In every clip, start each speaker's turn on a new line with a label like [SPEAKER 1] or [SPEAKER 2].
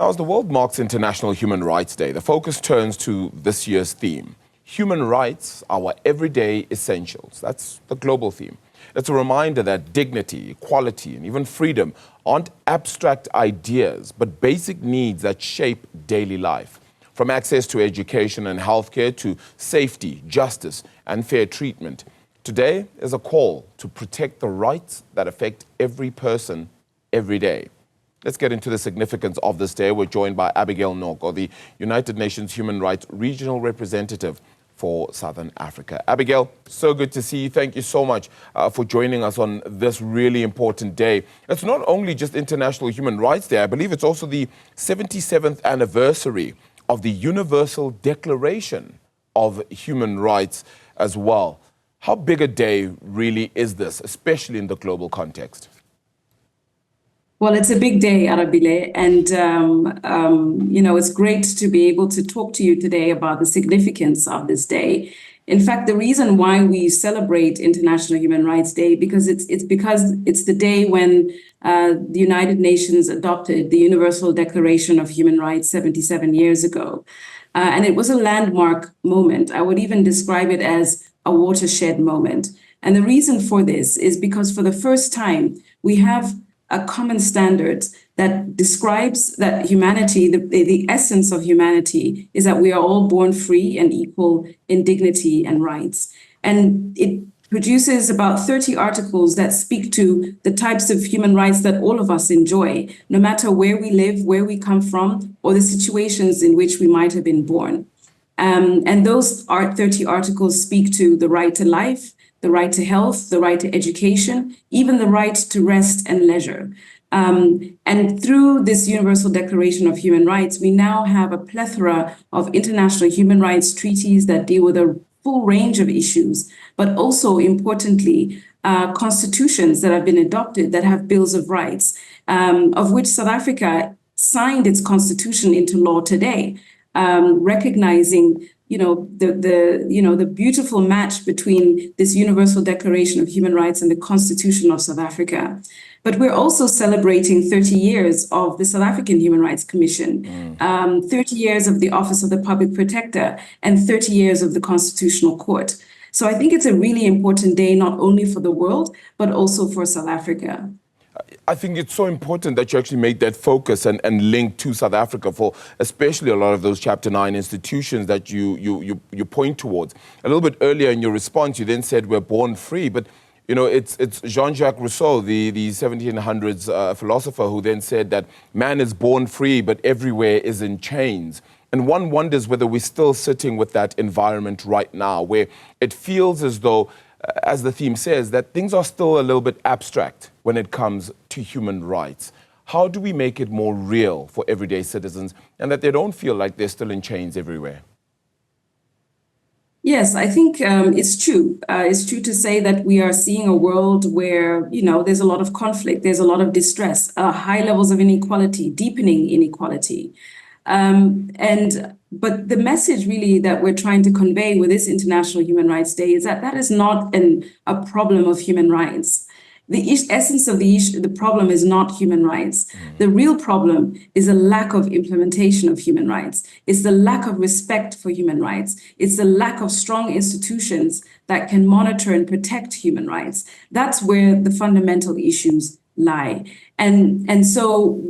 [SPEAKER 1] Now, as the world marks International Human Rights Day, the focus turns to this year's theme. Human rights, our everyday essentials. That's the global theme. It's a reminder that dignity, equality, and even freedom aren't abstract ideas, but basic needs that shape daily life. From access to education and healthcare to safety, justice, and fair treatment. Today is a call to protect the rights that affect every person every day. Let's get into the significance of this day. We're joined by Abigail Noko, the United Nations Human Rights Regional Representative for Southern Africa. Abigail, so good to see you. Thank you so much for joining us on this really important day. It's not only just International Human Rights Day, I believe it's also the 77th anniversary of the Universal Declaration of Human Rights as well. How big a day really is this, especially in the global context?
[SPEAKER 2] Well, it's a big day, Abigail, and it's great to be able to talk to you today about the significance of this day. In fact, the reason why we celebrate International Human Rights Day because it's the day when the United Nations adopted the Universal Declaration of Human Rights 77 years ago, and it was a landmark moment. I would even describe it as a watershed moment. And the reason for this is because for the first time we have a common standard that describes that humanity, the essence of humanity is that we are all born free and equal in dignity and rights. And it produces about 30 articles that speak to the types of human rights that all of us enjoy, no matter where we live, where we come from, or the situations in which we might have been born. And those 30 articles speak to the right to life, the right to health, the right to education, even the right to rest and leisure. And through this Universal Declaration of Human Rights, we now have a plethora of international human rights treaties that deal with a full range of issues, but also importantly, constitutions that have been adopted that have bills of rights, of which South Africa signed its constitution into law today, recognizing the beautiful match between this Universal Declaration of Human Rights and the Constitution of South Africa. But we're also celebrating 30 years of the South African Human Rights Commission, 30 years of the Office of the Public Protector, and 30 years of the Constitutional Court. So I think it's a really important day, not only for the world, but also for South Africa.
[SPEAKER 1] I think it's so important that you actually made that focus and link to South Africa for especially a lot of those Chapter 9 institutions that you point towards. A little bit earlier in your response, you then said we're born free, but it's Jean-Jacques Rousseau, the 1700s philosopher, who then said that man is born free, but everywhere is in chains. And one wonders whether we're still sitting with that environment right now, where it feels as though, as the theme says, that things are still a little bit abstract when it comes to human rights. How do we make it more real for everyday citizens and that they don't feel like they're still in chains everywhere?
[SPEAKER 2] Yes, I think it's true. It's true to say that we are seeing a world where, there's a lot of conflict, there's a lot of distress, high levels of inequality, deepening inequality. But the message really that we're trying to convey with this International Human Rights Day is that is not a problem of human rights. The essence of the problem is not human rights. The real problem is a lack of implementation of human rights. It's the lack of respect for human rights. It's the lack of strong institutions that can monitor and protect human rights. That's where the fundamental issues lie. And so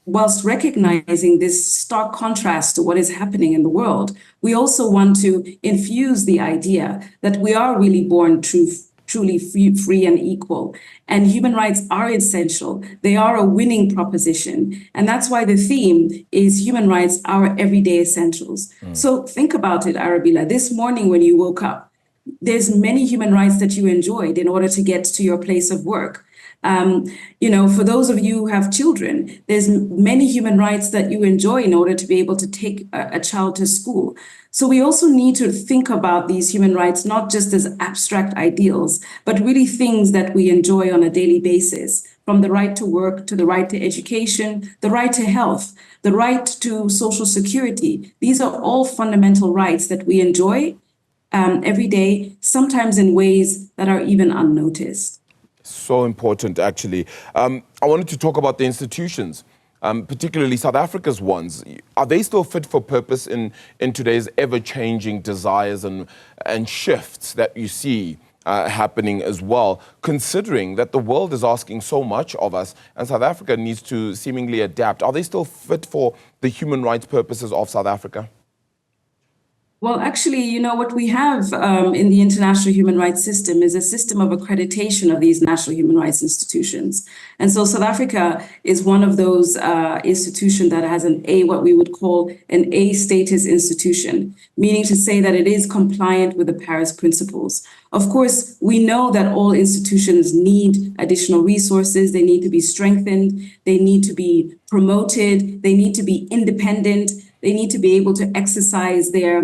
[SPEAKER 2] whilst recognizing this stark contrast to what is happening in the world, we also want to infuse the idea that we are really born truly free and equal. And human rights are essential. They are a winning proposition. And that's why the theme is human rights, our everyday essentials. So think about it, Arabella. This morning when you woke up, there's many human rights that you enjoyed in order to get to your place of work. For those of you who have children, there's many human rights that you enjoy in order to be able to take a child to school. So we also need to think about these human rights, not just as abstract ideals, but really things that we enjoy on a daily basis, from the right to work, to the right to education, the right to health, the right to social security. These are all fundamental rights that we enjoy every day, sometimes in ways that are even unnoticed.
[SPEAKER 1] So important, actually. I wanted to talk about the institutions particularly South Africa's ones, are they still fit for purpose in today's ever-changing desires and shifts that you see happening as well, considering that the world is asking so much of us and South Africa needs to seemingly adapt? Are they still fit for the human rights purposes of South Africa?
[SPEAKER 2] Well, actually, you know, what we have in the international human rights system is a system of accreditation of these national human rights institutions. And so South Africa is one of those institutions that has what we would call an A status institution, meaning to say that it is compliant with the Paris Principles. Of course, we know that all institutions need additional resources. They need to be strengthened. They need to be promoted. They need to be independent. They need to be able to exercise their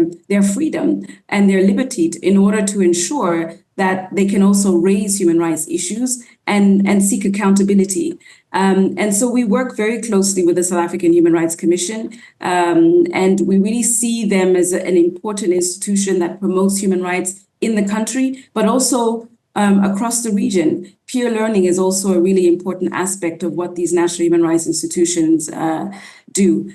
[SPEAKER 2] freedom and their liberty in order to ensure that they can also raise human rights issues and seek accountability. And so we work very closely with the South African Human Rights Commission, and we really see them as an important institution that promotes human rights in the country, but also across the region. Peer learning is also a really important aspect of what these national human rights institutions do.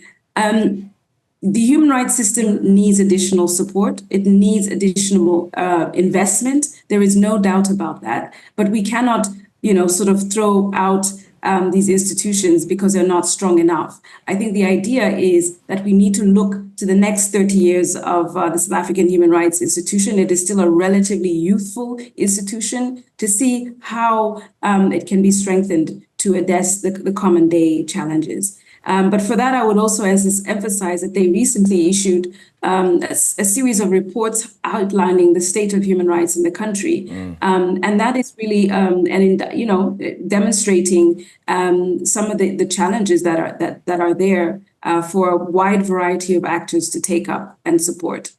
[SPEAKER 2] The human rights system needs additional support. It needs additional investment. There is no doubt about that. But we cannot, sort of throw out these institutions because they're not strong enough. I think the idea is that we need to look to the next 30 years of the South African Human Rights Institution. It is still a relatively youthful institution, to see how it can be strengthened to address the common day challenges. But for that, I would also emphasize that they recently issued a series of reports outlining the state of human rights in the country. And that is really demonstrating some of the challenges that are there for a wide variety of actors to take up and support.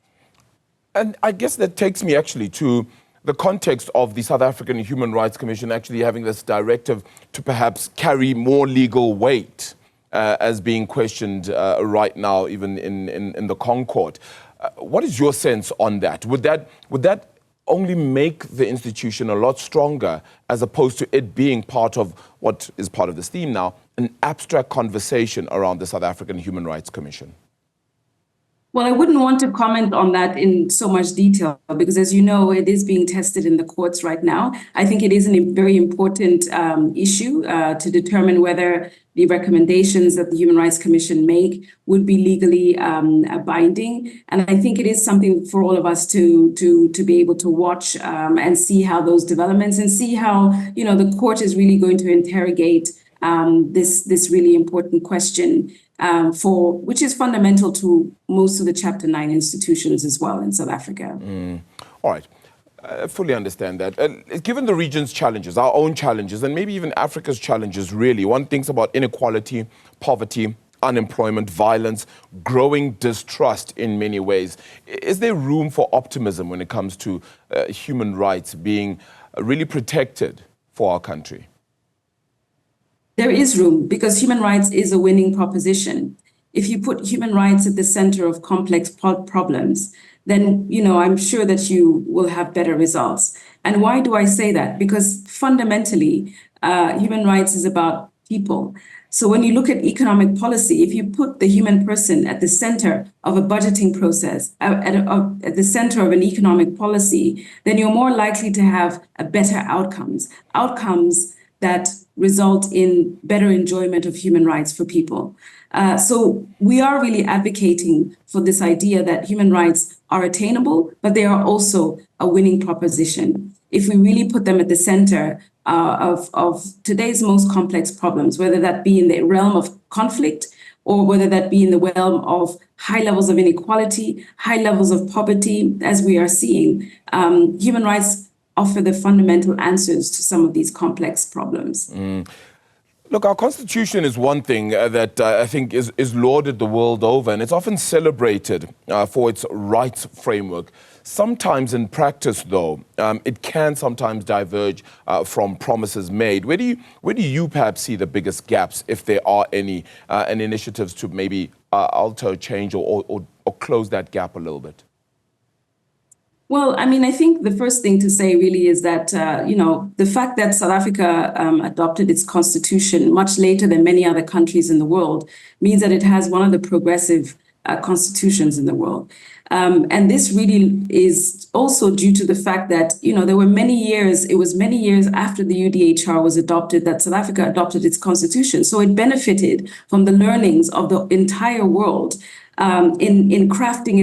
[SPEAKER 1] And I guess that takes me actually to the context of the South African Human Rights Commission actually having this directive to perhaps carry more legal weight, as being questioned right now, even in the Concord. What is your sense on that? Would that only make the institution a lot stronger, as opposed to it being part of what is part of this theme now, an abstract conversation around the South African Human Rights Commission?
[SPEAKER 2] Well, I wouldn't want to comment on that in so much detail because, as you know, it is being tested in the courts right now. I think it is a very important issue to determine whether the recommendations that the Human Rights Commission make would be legally binding. And I think it is something for all of us to be able to watch and see how those developments, and see how, the court is really going to interrogate this really important question, which is fundamental to most of the Chapter 9 institutions as well in South Africa.
[SPEAKER 1] All right. I fully understand that. Given the region's challenges, our own challenges, and maybe even Africa's challenges, really, one thinks about inequality, poverty, unemployment, violence, growing distrust in many ways. Is there room for optimism when it comes to human rights being really protected for our country?
[SPEAKER 2] There is room, because human rights is a winning proposition. If you put human rights at the center of complex problems, then, I'm sure that you will have better results. And why do I say that? Because fundamentally, human rights is about people. So when you look at economic policy, if you put the human person at the center of a budgeting process, at the center of an economic policy, then you're more likely to have better outcomes that result in better enjoyment of human rights for people. So we are really advocating for this idea that human rights are attainable, but they are also a winning proposition. If we really put them at the center of today's most complex problems, whether that be in the realm of conflict, or whether that be in the realm of high levels of inequality, high levels of poverty, as we are seeing, human rights offer the fundamental answers to some of these complex problems.
[SPEAKER 1] Look, our Constitution is one thing that I think is lauded the world over, and it's often celebrated for its rights framework. Sometimes in practice, though, it can sometimes diverge from promises made. Where do you perhaps see the biggest gaps, if there are any, and initiatives to maybe alter, change, or close that gap a little bit?
[SPEAKER 2] Well, I mean, I think the first thing to say really is that, the fact that South Africa adopted its constitution much later than many other countries in the world means that it has one of the progressive constitutions in the world. And this really is also due to the fact that, there were it was many years after the UDHR was adopted that South Africa adopted its constitution. So it benefited from the learnings of the entire world in crafting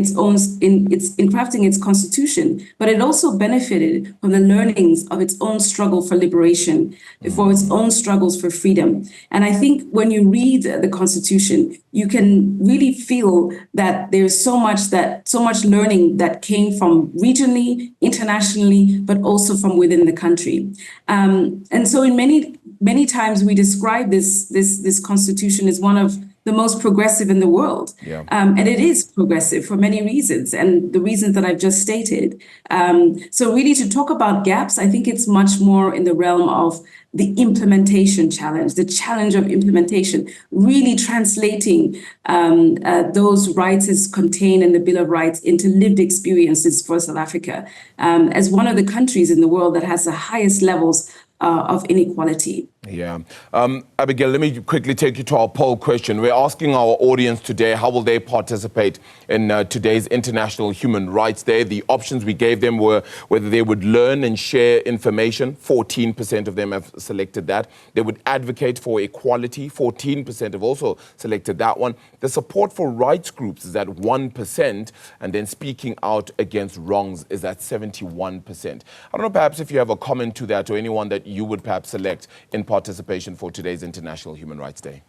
[SPEAKER 2] its constitution, but it also benefited from the learnings of its own struggle for liberation, for its own struggles for freedom. And I think when you read the constitution, you can really feel that there's so much learning that came from regionally, internationally, but also from within the country. And so in many times we describe this constitution as one of the most progressive in the world.
[SPEAKER 1] Yeah.
[SPEAKER 2] And it is progressive for many reasons, and the reasons that I've just stated. So really to talk about gaps, I think it's much more in the realm of the implementation challenge, the challenge of implementation, really translating those rights as contained in the Bill of Rights into lived experiences for South Africa as one of the countries in the world that has the highest levels of inequality.
[SPEAKER 1] Yeah. Abigail, let me quickly take you to our poll question. We're asking our audience today, how will they participate in today's International Human Rights Day? The options we gave them were whether they would learn and share information. 14% of them have selected that. They would advocate for equality. 14% have also selected that one. The support for rights groups is at 1%. And then speaking out against wrongs is at 71%. I don't know, perhaps if you have a comment to that or anyone that you would perhaps select in participation for today's International Human Rights Day.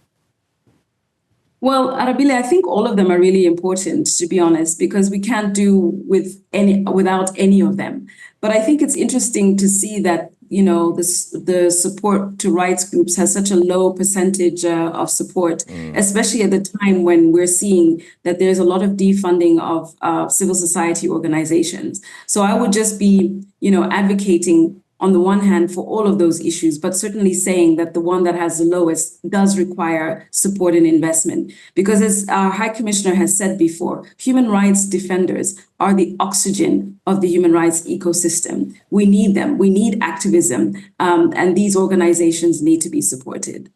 [SPEAKER 2] Well, Arabile, I think all of them are really important, to be honest, because we can't do without any of them. But I think it's interesting to see that, the support to rights groups has such a low percentage of support, especially at the time when we're seeing that there's a lot of defunding of civil society organizations. So I would just be, advocating on the one hand for all of those issues, but certainly saying that the one that has the lowest does require support and investment. Because as our High Commissioner has said before, human rights defenders are the oxygen of the human rights ecosystem. We need them. We need activism. And these organizations need to be supported.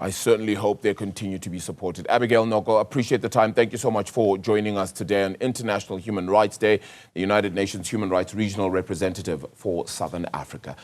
[SPEAKER 1] I certainly hope they continue to be supported. Abigail, Noko, appreciate the time. Thank you so much for joining us today on International Human Rights Day, the United Nations Human Rights Regional Representative for Southern Africa.